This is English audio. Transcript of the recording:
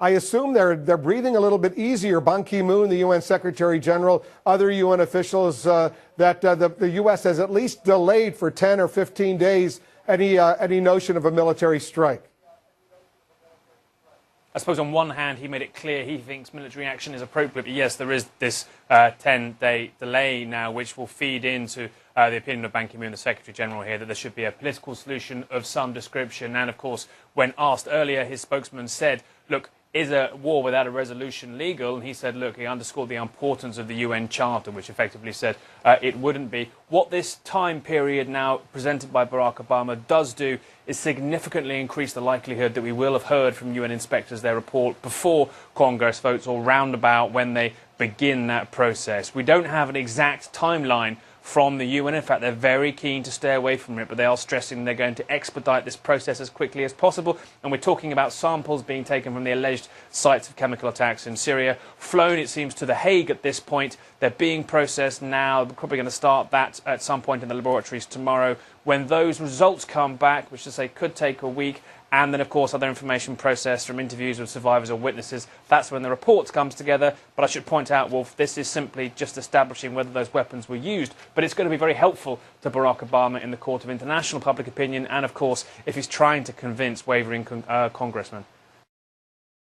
I assume they're breathing a little bit easier. Ban Ki-moon, the UN Secretary General, other UN officials, that the U.S. has at least delayed for 10 or 15 days any notion of a military strike. I suppose on one hand, he made it clear he thinks military action is appropriate. But yes, there is this 10-day delay now, which will feed into the opinion of Ban Ki-moon, the Secretary General here, that there should be a political solution of some description. And, of course, when asked earlier, his spokesman said, look, is a war without a resolution legal? And he said, look, he underscored the importance of the UN Charter, which effectively said it wouldn't be. What this time period now presented by Barack Obama does do is significantly increase the likelihood that we will have heard from UN inspectors their report before Congress votes or roundabout when they begin that process. We don't have an exact timeline from the UN. In fact, they're very keen to stay away from it, but they are stressing they're going to expedite this process as quickly as possible. And we're talking about samples being taken from the alleged sites of chemical attacks in Syria, flown, it seems, to The Hague at this point. They're being processed now. They're probably going to start that at some point in the laboratories tomorrow. When those results come back, which, to say, could take a week, and then, of course, other information processed from interviews with survivors or witnesses, that's when the reports comes together. But I should point out, Wolf, this is simply just establishing whether those weapons were used. But it's going to be very helpful to Barack Obama in the court of international public opinion and, of course, if he's trying to convince wavering congressmen.